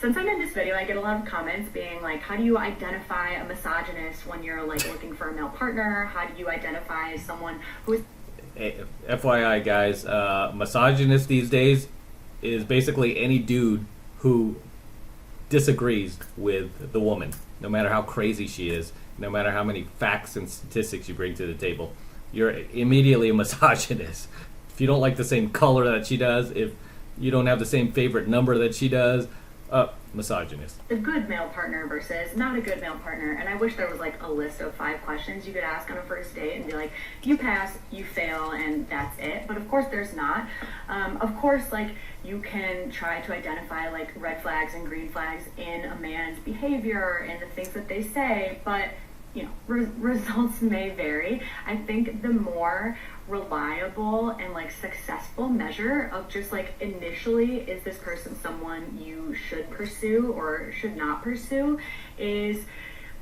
since I'm in this video, I get a lot of comments being like, how do you identify a misogynist when you're like looking for a male partner? How do you identify someone who is... FYI, guys, misogynist these days is basically any dude who disagrees with the woman, no matter how crazy she is, no matter how many facts and statistics you bring to the table. You're immediately a misogynist. If you don't like the same color that she does, if you don't have the same favorite number that she does, misogynist. A good male partner versus not a good male partner. And I wish there was like a list of 5 questions you could ask on a first date and be like, you pass, you fail, and that's it. But of course there's not. Of course, like, you can try to identify like red flags and green flags in a man's behavior and the things that they say, but you know, results may vary. I think the more reliable and like successful measure of just like initially, is this person someone you should pursue or should not pursue, is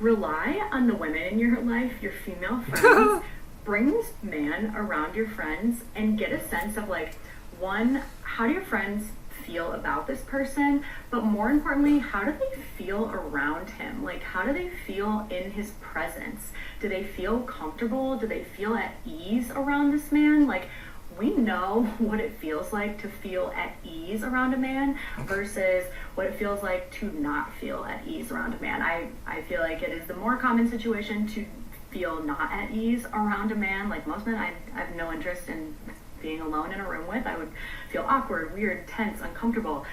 rely on the women in your life, your female friends. Bring this man around your friends and get a sense of like, one, how do your friends feel about this person, but more importantly, how do they feel around him? Like, how do they feel in his presence? Do they feel comfortable? Do they feel at ease around this man? Like, we know what it feels like to feel at ease around a man versus what it feels like to not feel at ease around a man. I feel like it is the more common situation to feel not at ease around a man. Like, most men, I have no interest in being alone in a room with. I would feel awkward, weird, tense, uncomfortable.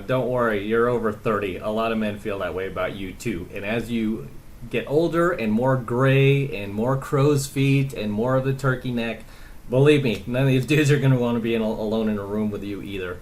Don't worry, you're over 30. A lot of men feel that way about you too. And as you get older and more gray and more crow's feet and more of the turkey neck, believe me, none of these dudes are going to want to be alone in a room with you either.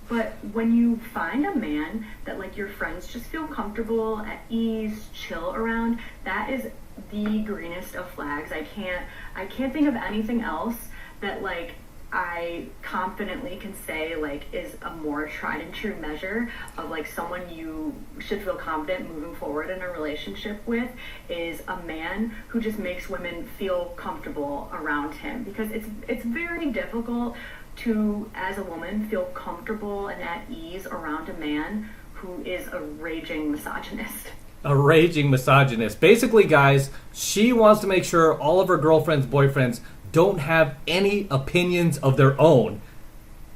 But when you find a man that like your friends just feel comfortable, at ease, chill around, that is the greenest of flags. I can't think of anything else that like I confidently can say like is a more tried and true measure of like someone you should feel confident moving forward in a relationship with, is a man who just makes women feel comfortable around him. Because it's very difficult to, as a woman, feel comfortable and at ease around a man who is a raging misogynist. A raging misogynist. Basically, guys, she wants to make sure all of her girlfriends, boyfriends don't have any opinions of their own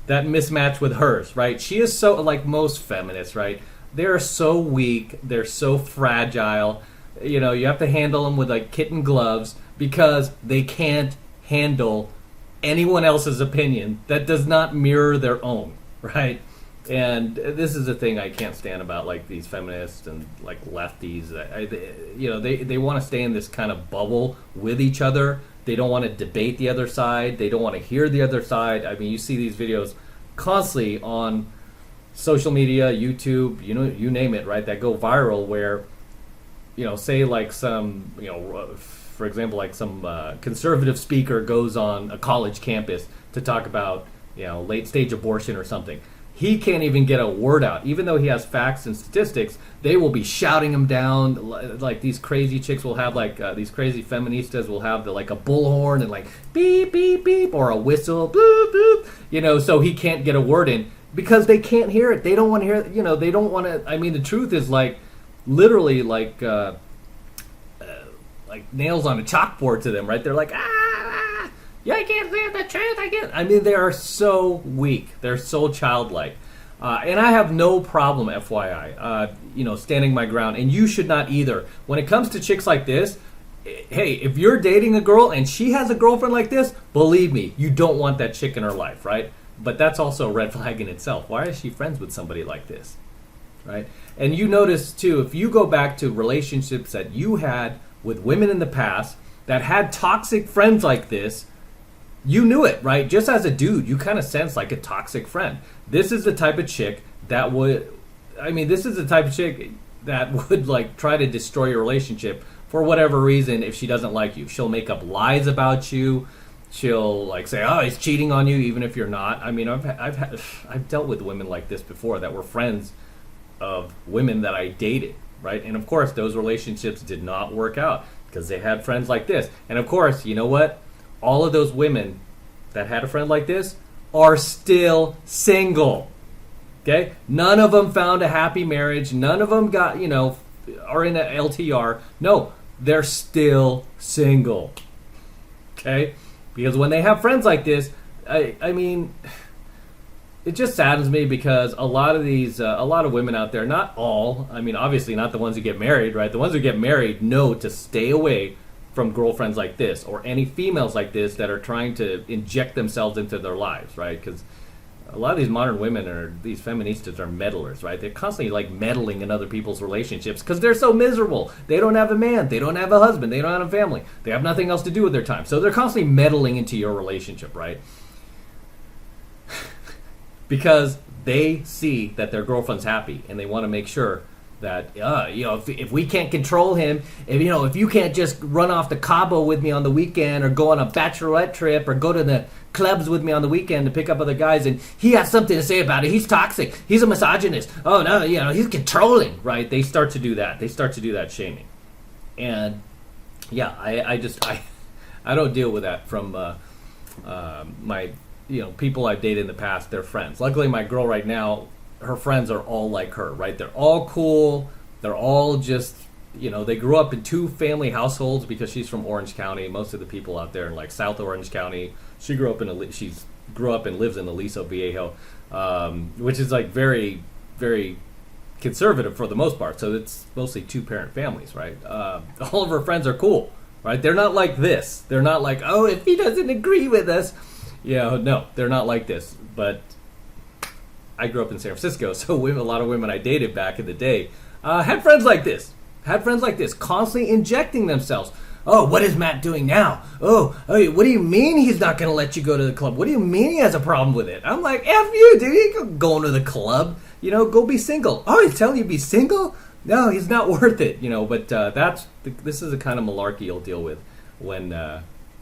that mismatch with hers, right? She is so, like most feminists, right? They're so weak. They're so fragile. You know, you have to handle them with like kitten gloves because they can't handle anyone else's opinion that does not mirror their own, right? And this is the thing I can't stand about like these feminists and like lefties. They want to stay in this kind of bubble with each other. They don't want to debate the other side. They don't want to hear the other side. I mean, you see these videos constantly on social media, YouTube, you name it, right? That go viral where, say like some, for example, like some conservative speaker goes on a college campus to talk about, late stage abortion or something. He can't even get a word out. Even though he has facts and statistics, they will be shouting him down. Like these crazy chicks will have these crazy feministas will have like a bullhorn and like beep, beep, beep, or a whistle, boop, boop, so he can't get a word in because they can't hear it. They don't want to hear it. They don't want to. I mean, the truth is like literally like nails on a chalkboard to them, right? They're like, yeah, I can't say the truth. I mean, they are so weak. They're so childlike. And I have no problem, FYI, standing my ground. And you should not either. When it comes to chicks like this, hey, if you're dating a girl and she has a girlfriend like this, believe me, you don't want that chick in her life, right? But that's also a red flag in itself. Why is she friends with somebody like this, right? And you notice, too, if you go back to relationships that you had with women in the past that had toxic friends like this, you knew it, right? Just as a dude, you kind of sense like a toxic friend. This is the type of chick that would like try to destroy your relationship for whatever reason if she doesn't like you. She'll make up lies about you. She'll like say, "Oh, he's cheating on you," even if you're not. I mean, I've dealt with women like this before that were friends of women that I dated, right? And of course, those relationships did not work out because they had friends like this. And of course, you know what? All of those women that had a friend like this are still single. Okay? None of them found a happy marriage. None of them got, are in an LTR. No, they're still single. Okay? Because when they have friends like this, I mean, it just saddens me because a lot of women out there, not all, I mean, obviously not the ones who get married, right? The ones who get married know to stay away from girlfriends like this or any females like this that are trying to inject themselves into their lives, right? Because a lot of these modern women or these feministas are meddlers, right? They're constantly like meddling in other people's relationships because they're so miserable. They don't have a man. They don't have a husband. They don't have a family. They have nothing else to do with their time. So they're constantly meddling into your relationship, right? Because they see that their girlfriend's happy and they want to make sure that, if we can't control him, if you can't just run off to Cabo with me on the weekend or go on a bachelorette trip or go to the clubs with me on the weekend to pick up other guys and he has something to say about it, he's toxic, he's a misogynist, oh no, he's controlling, right? They start to do that. They start to do that shaming. And yeah, I don't deal with that from my people I've dated in the past. They're friends. Luckily my girl right now, her friends are all like her, right? They're all cool. They're all just, they grew up in two family households because she's from Orange County. Most of the people out there in like South Orange County, she grew up and lives in Aliso Viejo, which is like very, very conservative for the most part. So it's mostly two-parent families, right? All of her friends are cool, right? They're not like this. They're not like, oh, if he doesn't agree with us, no, they're not like this. But I grew up in San Francisco, so a lot of women I dated back in the day had friends like this. Constantly injecting themselves. Oh, what is Matt doing now? Oh, what do you mean he's not going to let you go to the club? What do you mean he has a problem with it? I'm like, F you, dude. You ain't going to the club. Go be single. Oh, he's telling you to be single? No, he's not worth it. But this is the kind of malarkey you'll deal with when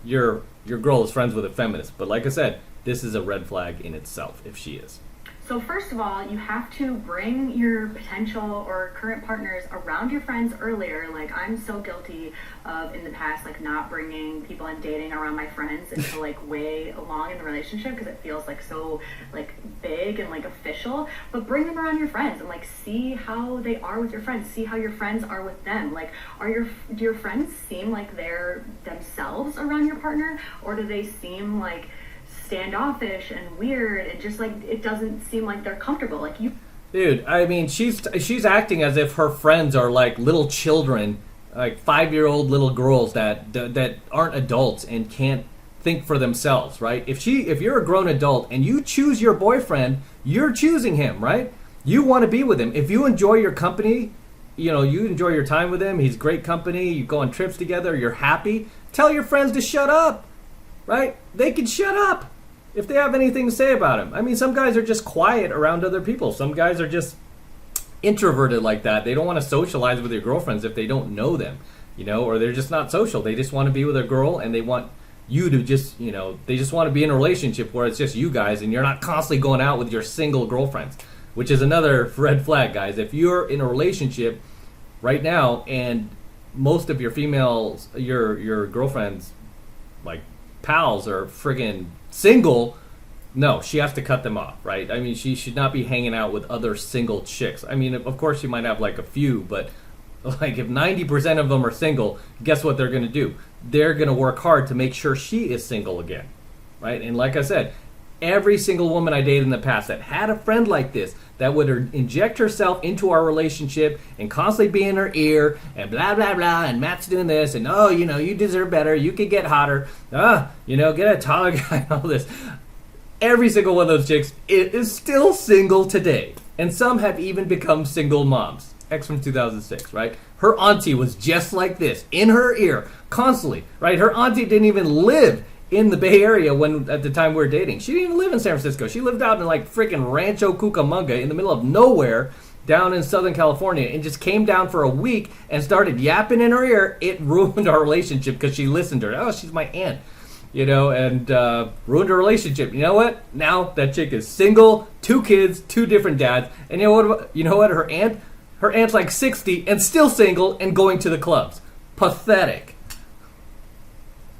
your girl is friends with a feminist. But like I said, this is a red flag in itself if she is. So first of all, you have to bring your potential or current partners around your friends earlier. Like, I'm so guilty of in the past, like, not bringing people I'm dating around my friends until like way along in the relationship because it feels like so like big and like official. But bring them around your friends and like see how they are with your friends. See how your friends are with them. Like, do your friends seem like they're themselves around your partner, or do they seem like standoffish and weird and just like it doesn't seem like they're comfortable? Like, you, dude, I mean, she's acting as if her friends are like little children, like 5-year-old little girls that aren't adults and can't think for themselves, right? If you're a grown adult and you choose your boyfriend, you're choosing him, right? You want to be with him. If you enjoy your company, you enjoy your time with him, he's great company, you go on trips together, you're happy, tell your friends to shut up, right? They can shut up if they have anything to say about him. I mean, some guys are just quiet around other people. Some guys are just introverted like that. They don't want to socialize with your girlfriends if they don't know them, or they're just not social. They just want to be with a girl and they want you to just, they just want to be in a relationship where it's just you guys and you're not constantly going out with your single girlfriends, which is another red flag, guys. If you're in a relationship right now and most of your females, your girlfriends, like pals, are friggin' single, no, she has to cut them off, right? I mean, she should not be hanging out with other single chicks. I mean, of course she might have like a few, but like if 90% of them are single, guess what they're going to do? They're going to work hard to make sure she is single again, right? And like I said, every single woman I dated in the past that had a friend like this that would inject herself into our relationship and constantly be in her ear and blah, blah, blah, and Matt's doing this, and oh, you deserve better, you could get hotter, get a taller guy, and all this. Every single one of those chicks is still single today. And some have even become single moms. X from 2006, right? Her auntie was just like this, in her ear, constantly, right? Her auntie didn't even live in the Bay Area at the time we were dating. She didn't even live in San Francisco. She lived out in like freaking Rancho Cucamonga in the middle of nowhere down in Southern California and just came down for a week and started yapping in her ear. It ruined our relationship because she listened to her. Oh, she's my aunt, and ruined her relationship. You know what? Now that chick is single, 2 kids, 2 different dads. And you know what? Her aunt's like 60 and still single and going to the clubs. Pathetic.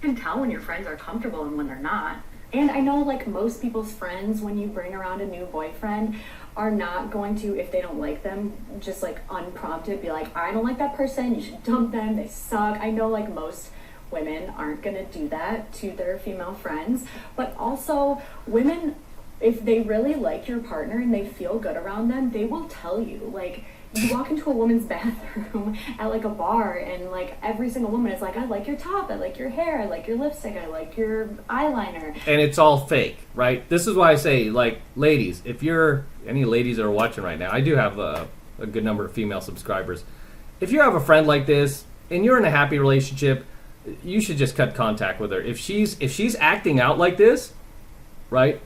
can tell when your friends are comfortable and when they're not. And I know, like, most people's friends, when you bring around a new boyfriend, are not going to, if they don't like them, just like unprompted be like, I don't like that person, you should dump them, they suck. I know like most women aren't gonna do that to their female friends, but also women, if they really like your partner and they feel good around them, they will tell you. Like, you walk into a woman's bathroom at like a bar and like every single woman is like, I like your top, I like your hair, I like your lipstick, I like your eyeliner. And it's all fake, right? This is why I say, like, ladies, if you're, any ladies that are watching right now, I do have a good number of female subscribers. If you have a friend like this and you're in a happy relationship, you should just cut contact with her. If she's acting out like this, right,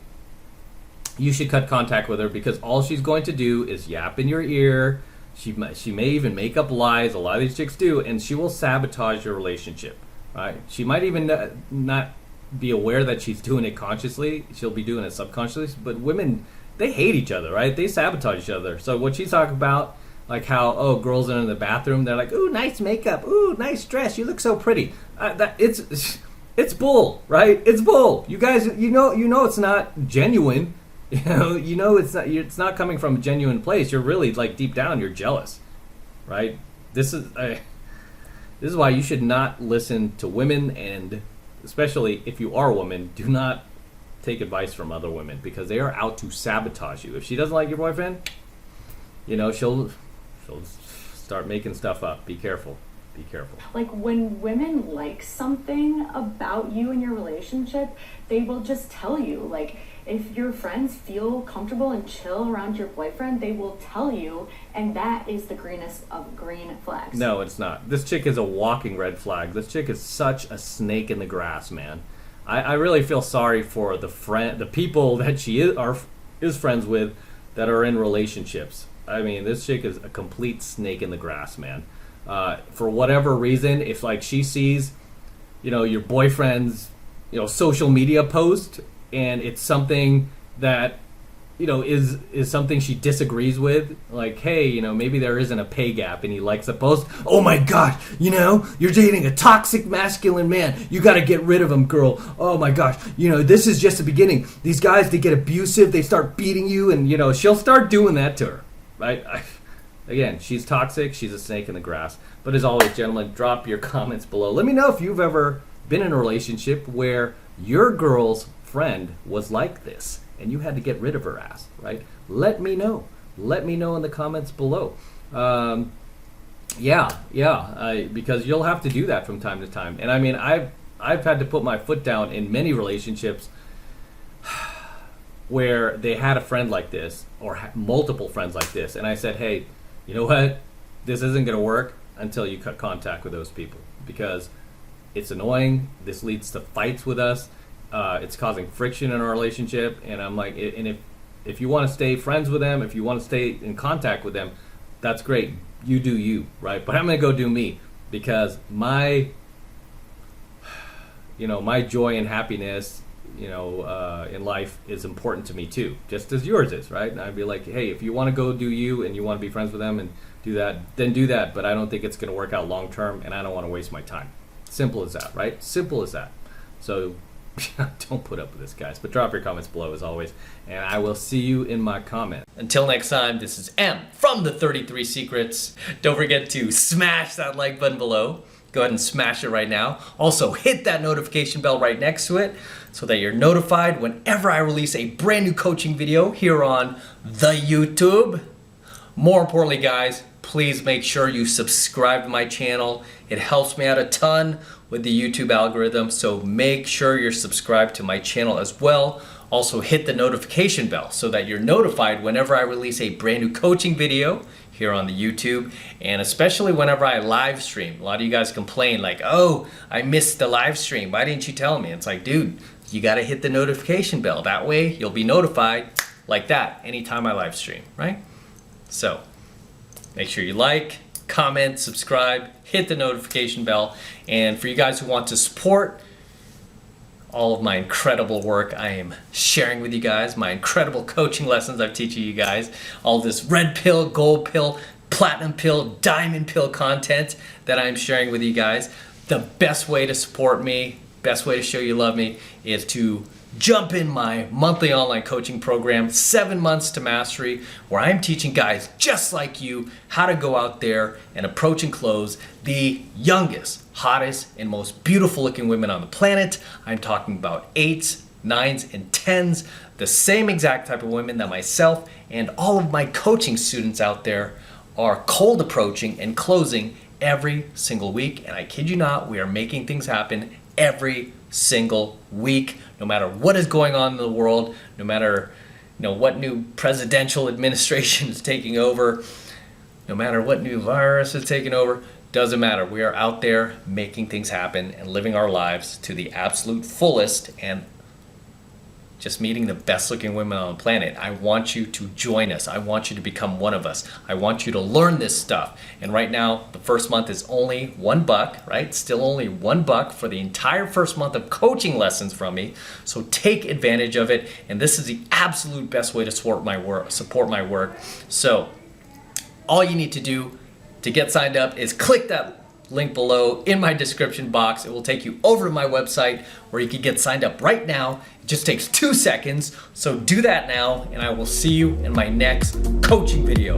you should cut contact with her, because all she's going to do is yap in your ear. She may even make up lies. A lot of these chicks do, and she will sabotage your relationship, right? She might even not be aware that she's doing it consciously. She'll be doing it subconsciously. But women, they hate each other, right? They sabotage each other. So what she's talking about, like how, oh, girls are in the bathroom, they're like, ooh, nice makeup, ooh, nice dress, you look so pretty. It's bull, right? It's bull. You guys, you know it's not genuine. It's not coming from a genuine place. You're really, like, deep down, you're jealous, right? This is why you should not listen to women, and especially if you are a woman, do not take advice from other women, because they are out to sabotage you. If she doesn't like your boyfriend, she'll start making stuff up. Be careful. Be careful. Like, when women like something about you and your relationship, they will just tell you. Like, if your friends feel comfortable and chill around your boyfriend, they will tell you, and that is the greenest of green flags. No, it's not. This chick is a walking red flag. This chick is such a snake in the grass, man. I really feel sorry for the people that she is friends with that are in relationships. I mean, this chick is a complete snake in the grass, man. For whatever reason, if like she sees, your boyfriend's, social media post, and it's something that, is something she disagrees with, like, hey, maybe there isn't a pay gap, and he likes the post. Oh my gosh, you're dating a toxic masculine man. You got to get rid of him, girl. Oh my gosh, this is just the beginning. These guys, they get abusive, they start beating you, and she'll start doing that to her, right? Again, she's toxic. She's a snake in the grass. But as always, gentlemen, drop your comments below. Let me know if you've ever been in a relationship where your girl's friend was like this and you had to get rid of her ass, right? Let me know. Let me know in the comments below. Because you'll have to do that from time to time. And I mean, I've had to put my foot down in many relationships where they had a friend like this, or multiple friends like this, and I said, hey, you know what? This isn't going to work until you cut contact with those people, because it's annoying. This leads to fights with us. It's causing friction in our relationship. And I'm like, and if you want to stay friends with them, if you want to stay in contact with them, that's great. You do you, right? But I'm going to go do me, because my joy and happiness, in life is important to me too, just as yours is, right? And I'd be like, hey, if you want to go do you and you want to be friends with them and do that, then do that. But I don't think it's going to work out long term, and I don't want to waste my time. Simple as that, right? Simple as that. So don't put up with this, guys. But drop your comments below as always, and I will see you in my comments. Until next time, this is M from the 33 Secrets. Don't forget to smash that like button below. Go ahead and smash it right now. Also, hit that notification bell right next to it so that you're notified whenever I release a brand new coaching video here on the YouTube. More importantly, guys, please make sure you subscribe to my channel. It helps me out a ton with the YouTube algorithm, so make sure you're subscribed to my channel as well. Also, hit the notification bell so that you're notified whenever I release a brand new coaching video here on the YouTube, and especially whenever I live stream. A lot of you guys complain like, oh, I missed the live stream. Why didn't you tell me? It's like, dude, you gotta hit the notification bell. That way you'll be notified like that anytime I live stream, right? So make sure you like, comment, subscribe, hit the notification bell. And for you guys who want to support all of my incredible work I am sharing with you guys, my incredible coaching lessons I'm teaching you guys, all this red pill, gold pill, platinum pill, diamond pill content that I'm sharing with you guys, the best way to support me, best way to show you love me is to jump in my monthly online coaching program, 7 months to mastery, where I'm teaching guys just like you how to go out there and approach and close the youngest, hottest, and most beautiful looking women on the planet. I'm talking about 8s, 9s, and 10s, the same exact type of women that myself and all of my coaching students out there are cold approaching and closing every single week. And I kid you not, we are making things happen every single week, no matter what is going on in the world, no matter what new presidential administration is taking over, no matter what new virus is taking over, doesn't matter. We are out there making things happen and living our lives to the absolute fullest and just meeting the best looking women on the planet. I want you to join us. I want you to become one of us. I want you to learn this stuff. And right now, the first month is only $1, right? Still only $1 for the entire first month of coaching lessons from me. So take advantage of it. And this is the absolute best way to support my work. So all you need to do to get signed up is click that link below in my description box. It will take you over to my website where you can get signed up right now. It just takes 2 seconds. So do that now, and I will see you in my next coaching video.